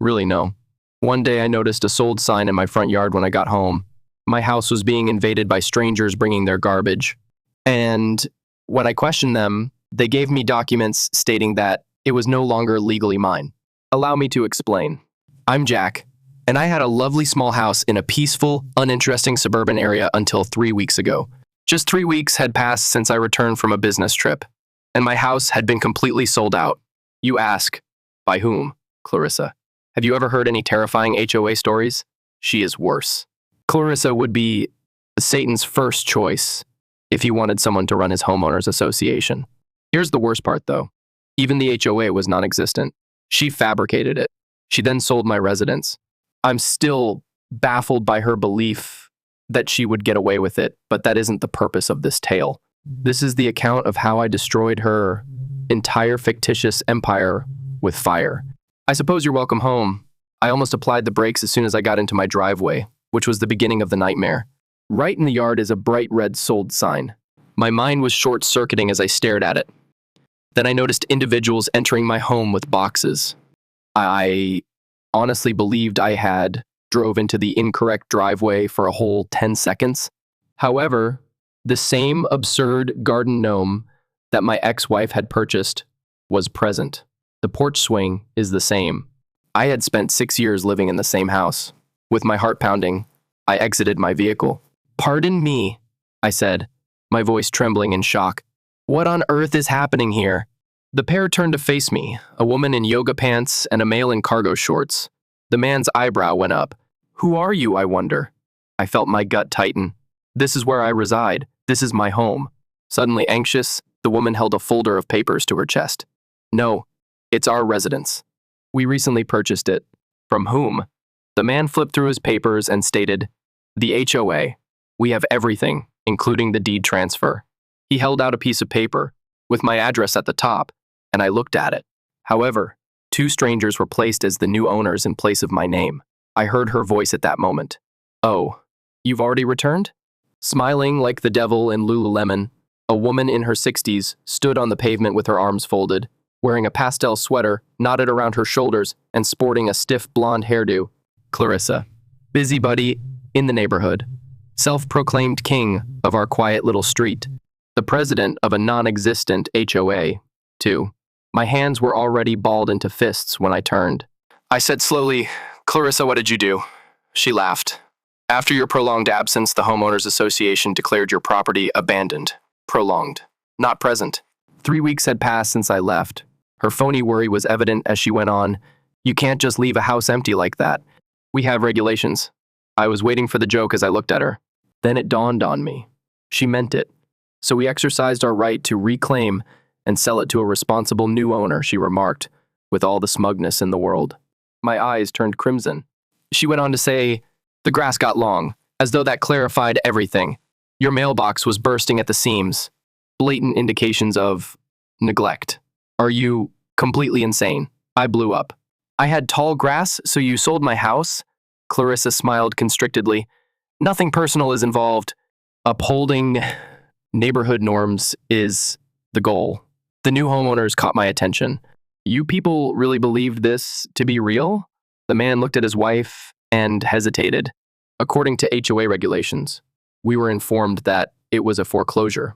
Really, no. One day I noticed a sold sign in my front yard when I got home. My house was being invaded by strangers bringing their garbage. And when I questioned them, they gave me documents stating that it was no longer legally mine. Allow me to explain. I'm Jack, and I had a lovely small house in a peaceful, uninteresting suburban area until 3 weeks ago. Just 3 weeks had passed since I returned from a business trip, and my house had been completely sold out. You ask, by whom? Clarissa. Have you ever heard any terrifying HOA stories? She is worse. Clarissa would be Satan's first choice if he wanted someone to run his homeowners association. Here's the worst part, though. Even the HOA was non-existent. She fabricated it. She then sold my residence. I'm still baffled by her belief that she would get away with it, but that isn't the purpose of this tale. This is the account of how I destroyed her entire fictitious empire with fire. I suppose you're welcome home. I almost applied the brakes as soon as I got into my driveway, which was the beginning of the nightmare. Right in the yard is a bright red sold sign. My mind was short-circuiting as I stared at it. Then I noticed individuals entering my home with boxes. I honestly believed I had drove into the incorrect driveway for a whole 10 seconds. However, the same absurd garden gnome that my ex-wife had purchased was present. The porch swing is the same. I had spent 6 years living in the same house. With my heart pounding, I exited my vehicle. "Pardon me," I said, my voice trembling in shock. "What on earth is happening here?" The pair turned to face me, a woman in yoga pants and a male in cargo shorts. The man's eyebrow went up. "Who are you, I wonder?" I felt my gut tighten. "This is where I reside. This is my home." Suddenly anxious, the woman held a folder of papers to her chest. "No, it's our residence. We recently purchased it." "From whom?" The man flipped through his papers and stated, "The HOA. We have everything, including the deed transfer." He held out a piece of paper with my address at the top, and I looked at it. However, 2 strangers were placed as the new owners in place of my name. I heard her voice at that moment. "Oh, you've already returned?" Smiling like the devil in Lululemon, a woman in her 60s stood on the pavement with her arms folded, wearing a pastel sweater knotted around her shoulders and sporting a stiff blonde hairdo. Clarissa. Busybody in the neighborhood. Self-proclaimed king of our quiet little street. The president of a non-existent HOA, too. My hands were already balled into fists when I turned. I said slowly, "Clarissa, what did you do?" She laughed. "After your prolonged absence, the Homeowners Association declared your property abandoned. Prolonged, not present. 3 weeks had passed since I left. Her phony worry was evident as she went on. You can't just leave a house empty like that. We have regulations." I was waiting for the joke as I looked at her. Then it dawned on me. She meant it. "So we exercised our right to reclaim and sell it to a responsible new owner," she remarked, with all the smugness in the world. My eyes turned crimson. She went on to say, "The grass got long," as though that clarified everything. "Your mailbox was bursting at the seams. Blatant indications of neglect. Are you completely insane?" I blew up. "I had tall grass, so you sold my house?" Clarissa smiled constrictedly. "Nothing personal is involved. Upholding neighborhood norms is the goal." The new homeowners caught my attention. "You people really believed this to be real?" The man looked at his wife and hesitated. "According to HOA regulations, we were informed that it was a foreclosure.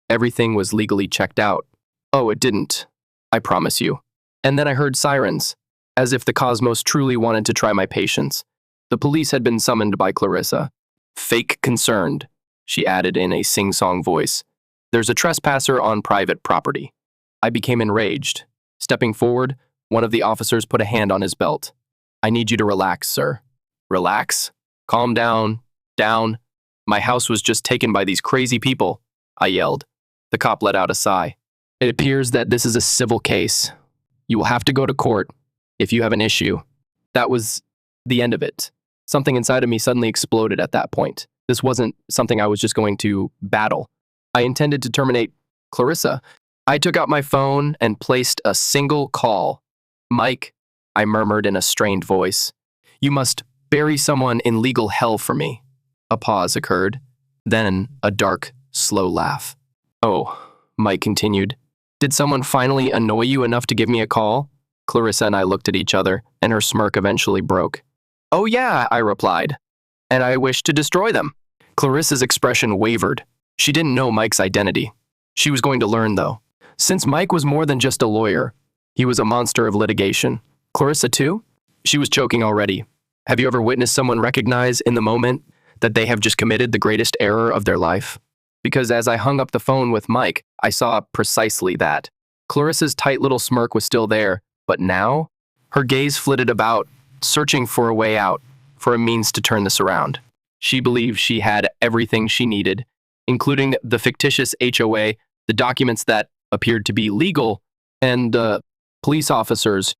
Everything was legally checked out." "Oh, it didn't, I promise you." And then I heard sirens, as if the cosmos truly wanted to try my patience. The police had been summoned by Clarissa. "Fake concerned," she added in a sing-song voice. "There's a trespasser on private property." I became enraged. Stepping forward, one of the officers put a hand on his belt. "I need you to relax, sir." "Relax? Calm down. Down. My house was just taken by these crazy people," I yelled. The cop let out a sigh. "It appears that this is a civil case. You will have to go to court if you have an issue." That was the end of it. Something inside of me suddenly exploded at that point. This wasn't something I was just going to battle. I intended to terminate Clarissa. I took out my phone and placed a single call. "Mike," I murmured in a strained voice, "you must bury someone in legal hell for me." A pause occurred, then a dark, slow laugh. "Oh," Mike continued, "did someone finally annoy you enough to give me a call?" Clarissa and I looked at each other, and her smirk eventually broke. "Oh yeah," I replied, "and I wish to destroy them." Clarissa's expression wavered. She didn't know Mike's identity. She was going to learn, though. Since Mike was more than just a lawyer, he was a monster of litigation. Clarissa, too? She was choking already. Have you ever witnessed someone recognize in the moment that they have just committed the greatest error of their life? Because as I hung up the phone with Mike, I saw precisely that. Clarissa's tight little smirk was still there, but now, her gaze flitted about, searching for a way out, for a means to turn this around. She believed she had everything she needed, including the fictitious HOA, the documents that appeared to be legal, and police officers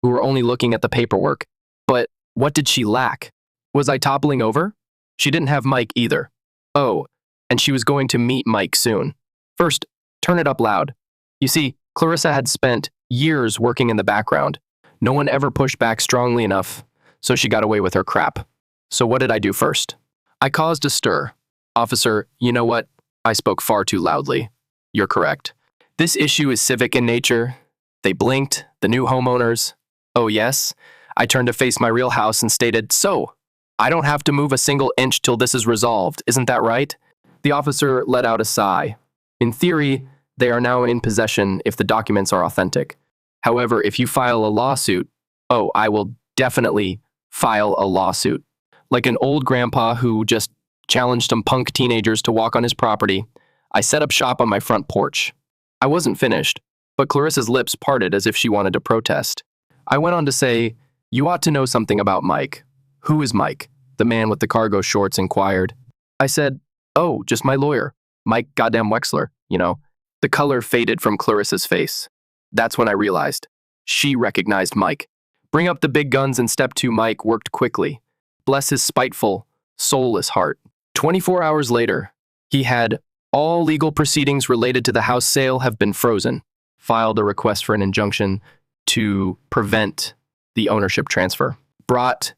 who were only looking at the paperwork. But what did she lack? Was I toppling over? She didn't have Mike either. Oh, and she was going to meet Mike soon. First, turn it up loud. You see, Clarissa had spent years working in the background. No one ever pushed back strongly enough, so she got away with her crap. So what did I do first? I caused a stir. Officer, you know what? I spoke far too loudly. You're correct. This issue is civic in nature. They blinked, the new homeowners. Oh yes? I turned to face my real house and stated, so, I don't have to move a single inch till this is resolved, isn't that right? The officer let out a sigh. In theory, they are now in possession if the documents are authentic. However, if you file a lawsuit, oh, I will definitely file a lawsuit. Like an old grandpa who just challenged some punk teenagers to walk on his property, I set up shop on my front porch. I wasn't finished, but Clarissa's lips parted as if she wanted to protest. I went on to say, you ought to know something about Mike. Who is Mike? The man with the cargo shorts inquired. I said, oh, just my lawyer, Mike goddamn Wexler, you know. The color faded from Clarissa's face. That's when I realized. She recognized Mike. Bring up the big guns and step 2 Mike worked quickly. Bless his spiteful, soulless heart. 24 hours later, he had all legal proceedings related to the house sale have been frozen, filed a request for an injunction to prevent the ownership transfer, brought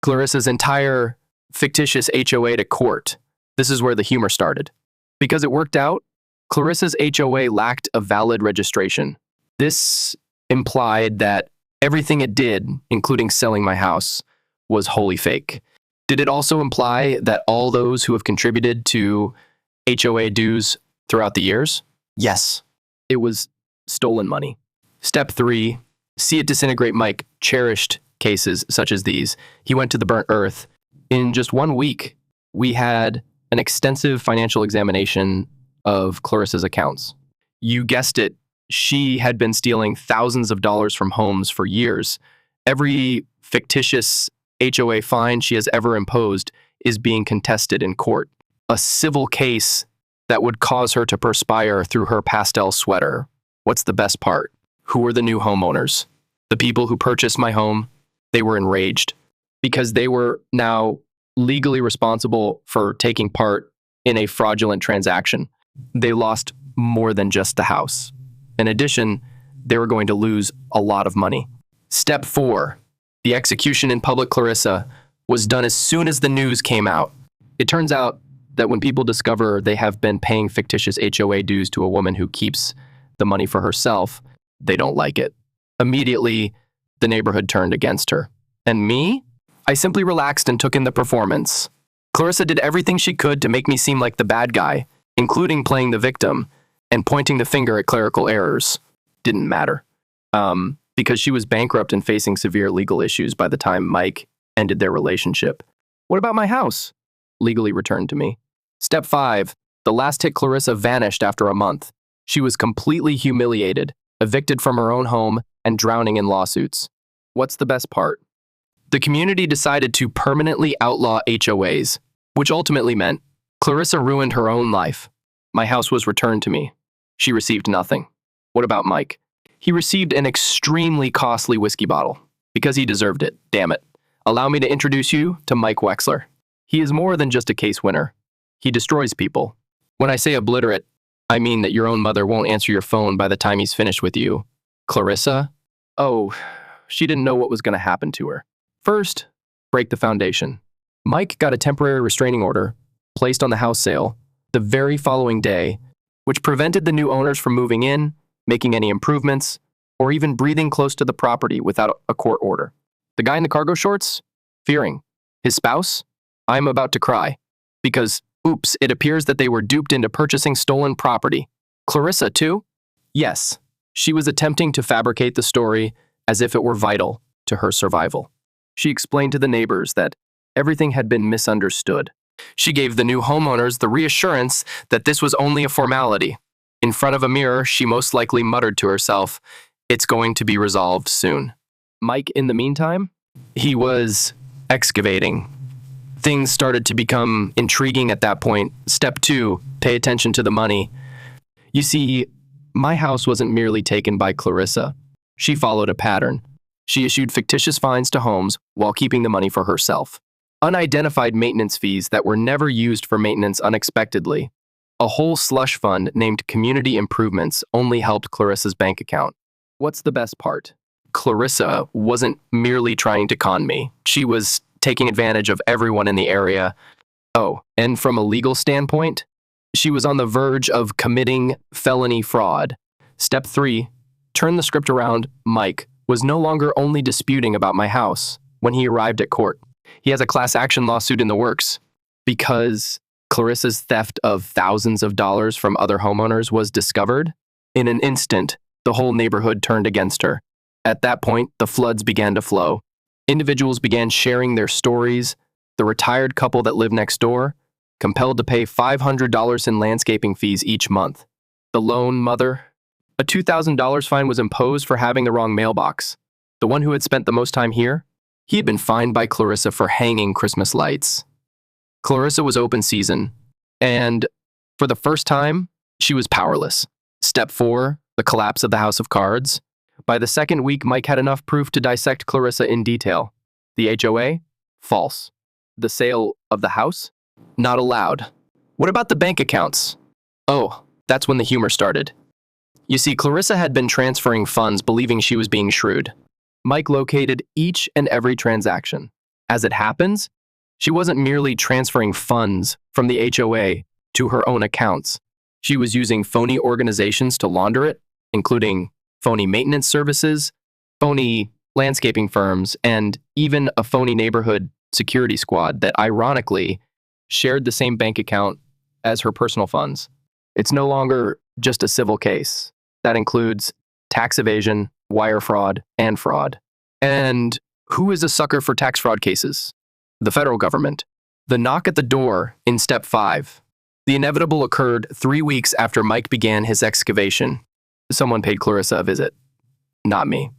Clarissa's entire fictitious HOA to court. This is where the humor started. Because it worked out, Clarissa's HOA lacked a valid registration. This implied that everything it did, including selling my house, was wholly fake. Did it also imply that all those who have contributed to HOA dues throughout the years? Yes, it was stolen money. Step 3, see it disintegrate Mike cherished cases such as these. He went to the burnt earth. In just 1 week, we had an extensive financial examination of Clarissa's accounts. You guessed it, she had been stealing thousands of dollars from homes for years. Every fictitious HOA fine she has ever imposed is being contested in court. A civil case that would cause her to perspire through her pastel sweater. What's the best part? Who were the new homeowners? The people who purchased my home, they were enraged because they were now legally responsible for taking part in a fraudulent transaction. They lost more than just the house. In addition, they were going to lose a lot of money. Step 4, the execution in public Clarissa was done as soon as the news came out. It turns out that when people discover they have been paying fictitious HOA dues to a woman who keeps the money for herself, they don't like it. Immediately, the neighborhood turned against her. And me? I simply relaxed and took in the performance. Clarissa did everything she could to make me seem like the bad guy, including playing the victim and pointing the finger at clerical errors. Didn't matter. Because she was bankrupt and facing severe legal issues by the time Mike ended their relationship. What about my house? Legally returned to me. Step 5, the last hit Clarissa vanished after a month. She was completely humiliated, evicted from her own home, and drowning in lawsuits. What's the best part? The community decided to permanently outlaw HOAs, which ultimately meant Clarissa ruined her own life. My house was returned to me. She received nothing. What about Mike? He received an extremely costly whiskey bottle, because he deserved it, damn it. Allow me to introduce you to Mike Wexler. He is more than just a case winner. He destroys people. When I say obliterate, I mean that your own mother won't answer your phone by the time he's finished with you. Clarissa? Oh, she didn't know what was going to happen to her. First, break the foundation. Mike got a temporary restraining order placed on the house sale the very following day, which prevented the new owners from moving in, making any improvements, or even breathing close to the property without a court order. The guy in the cargo shorts? Fearing. His spouse? I'm about to cry. Because, oops, it appears that they were duped into purchasing stolen property. Clarissa, too? Yes. She was attempting to fabricate the story as if it were vital to her survival. She explained to the neighbors that everything had been misunderstood. She gave the new homeowners the reassurance that this was only a formality. In front of a mirror, she most likely muttered to herself, "It's going to be resolved soon." Mike, in the meantime, he was excavating. Things started to become intriguing at that point. Step 2, pay attention to the money. You see, my house wasn't merely taken by Clarissa. She followed a pattern. She issued fictitious fines to homes while keeping the money for herself. Unidentified maintenance fees that were never used for maintenance unexpectedly. A whole slush fund named Community Improvements only helped Clarissa's bank account. What's the best part? Clarissa wasn't merely trying to con me. She was taking advantage of everyone in the area. Oh, and from a legal standpoint, she was on the verge of committing felony fraud. Step 3, turn the script around. Mike was no longer only disputing about my house when he arrived at court. He has a class action lawsuit in the works because Clarissa's theft of thousands of dollars from other homeowners was discovered. In an instant, the whole neighborhood turned against her. At that point, the floods began to flow. Individuals began sharing their stories. The retired couple that lived next door, compelled to pay $500 in landscaping fees each month. The lone mother, a $2,000 fine was imposed for having the wrong mailbox. The one who had spent the most time here, he had been fined by Clarissa for hanging Christmas lights. Clarissa was open season, and for the first time, she was powerless. Step 4, the collapse of the House of Cards. By the second week, Mike had enough proof to dissect Clarissa in detail. The HOA? False. The sale of the house? Not allowed. What about the bank accounts? Oh, that's when the humor started. You see, Clarissa had been transferring funds believing she was being shrewd. Mike located each and every transaction. As it happens, she wasn't merely transferring funds from the HOA to her own accounts. She was using phony organizations to launder it, including phony maintenance services, phony landscaping firms, and even a phony neighborhood security squad that ironically shared the same bank account as her personal funds. It's no longer just a civil case. That includes tax evasion, wire fraud, and fraud. And who is a sucker for tax fraud cases? The federal government. The knock at the door in step 5. The inevitable occurred 3 weeks after Mike began his excavation. Someone paid Clarissa a visit. Not me.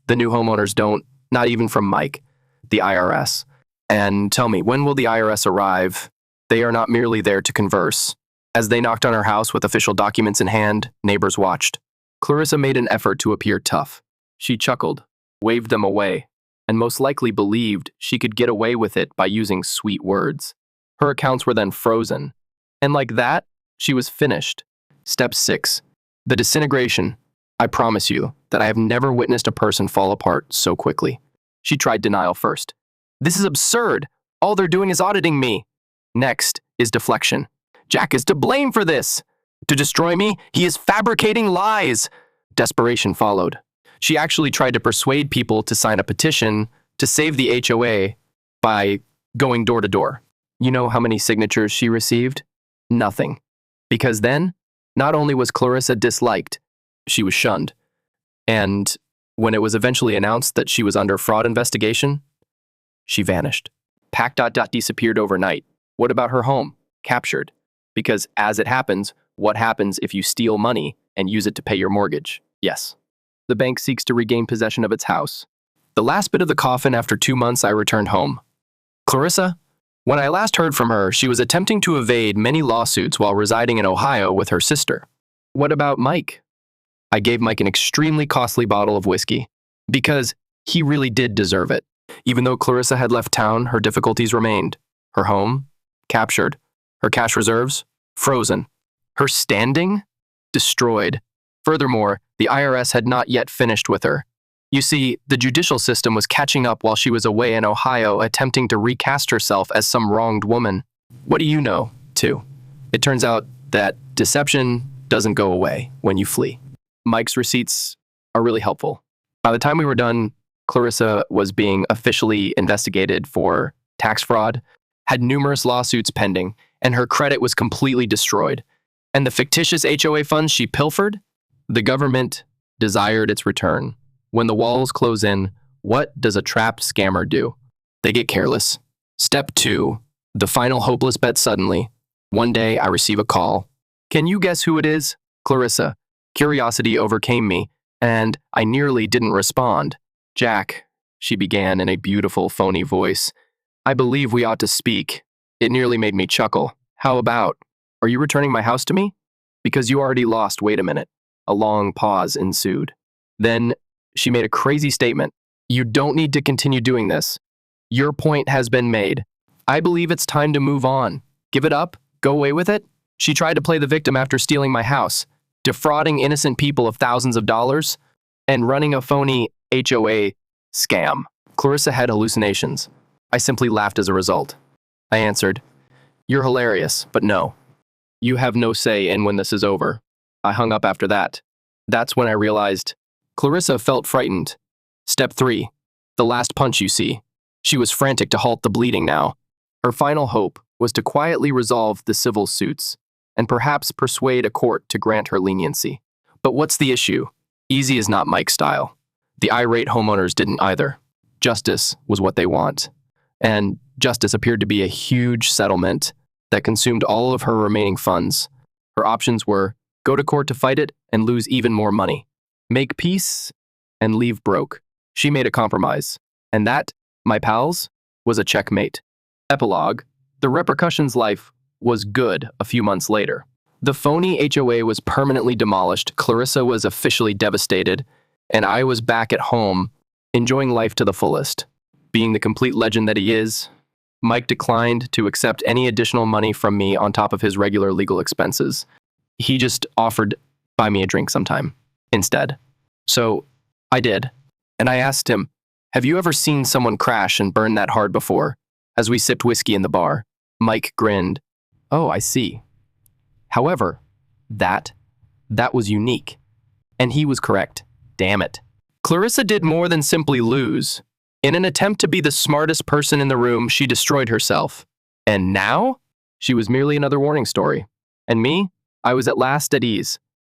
The new homeowners don't, not even from Mike. The IRS. And tell me, when will the IRS arrive? They are not merely there to converse. As they knocked on her house with official documents in hand, neighbors watched. Clarissa made an effort to appear tough. She chuckled, waved them away, and most likely believed she could get away with it by using sweet words. Her accounts were then frozen. And like that, she was finished. Step 6. The disintegration. I promise you that I have never witnessed a person fall apart so quickly. She tried denial first. This is absurd. All they're doing is auditing me. Next is deflection. Jack is to blame for this. To destroy me, he is fabricating lies. Desperation followed. She actually tried to persuade people to sign a petition to save the HOA by going door to door. You know how many signatures she received? Nothing. Because then, not only was Clarissa disliked, she was shunned. And when it was eventually announced that she was under fraud investigation, she vanished. Disappeared overnight. What about her home? Captured. Because as it happens, what happens if you steal money and use it to pay your mortgage? Yes. The bank seeks to regain possession of its house. The last bit of the coffin after 2 months, I returned home. Clarissa? When I last heard from her, she was attempting to evade many lawsuits while residing in Ohio with her sister. What about Mike? I gave Mike an extremely costly bottle of whiskey because he really did deserve it. Even though Clarissa had left town, her difficulties remained. Her home? Captured. Her cash reserves? Frozen. Her standing? Destroyed. Furthermore, the IRS had not yet finished with her. You see, the judicial system was catching up while she was away in Ohio attempting to recast herself as some wronged woman. What do you know, too? It turns out that deception doesn't go away when you flee. Mike's receipts are really helpful. By the time we were done, Clarissa was being officially investigated for tax fraud, had numerous lawsuits pending, and her credit was completely destroyed. And the fictitious HOA funds she pilfered? The government desired its return. When the walls close in, what does a trapped scammer do? They get careless. Step 2. The final hopeless bet suddenly. One day, I receive a call. Can you guess who it is? Clarissa. Curiosity overcame me, and I nearly didn't respond. Jack, she began in a beautiful, phony voice. I believe we ought to speak. It nearly made me chuckle. How about, are you returning my house to me? Because you already lost, wait a minute. A long pause ensued. Then she made a crazy statement. You don't need to continue doing this. Your point has been made. I believe it's time to move on. Give it up? Go away with it? She tried to play the victim after stealing my house, defrauding innocent people of thousands of dollars, and running a phony HOA scam. Clarissa had hallucinations. I simply laughed as a result. I answered, You're hilarious, but no. You have no say in when this is over. I hung up after that. That's when I realized Clarissa felt frightened. Step 3. The last punch you see. She was frantic to halt the bleeding now. Her final hope was to quietly resolve the civil suits and perhaps persuade a court to grant her leniency. But what's the issue? Easy is not Mike's style. The irate homeowners didn't either. Justice was what they want. And justice appeared to be a huge settlement that consumed all of her remaining funds. Her options were go to court to fight it and lose even more money, make peace and leave broke. She made a compromise. And that, my pals, was a checkmate. Epilogue. The repercussions life was good a few months later. The phony HOA was permanently demolished, Clarissa was officially devastated, and I was back at home, enjoying life to the fullest. Being the complete legend that he is, Mike declined to accept any additional money from me on top of his regular legal expenses. He just offered to buy me a drink sometime instead. So I did, and I asked him, have you ever seen someone crash and burn that hard before? As we sipped whiskey in the bar, Mike grinned. Oh, I see. However, that was unique. And he was correct. Damn it. Clarissa did more than simply lose. In an attempt to be the smartest person in the room, she destroyed herself. And now? She was merely another warning story. And me? I was at last at ease.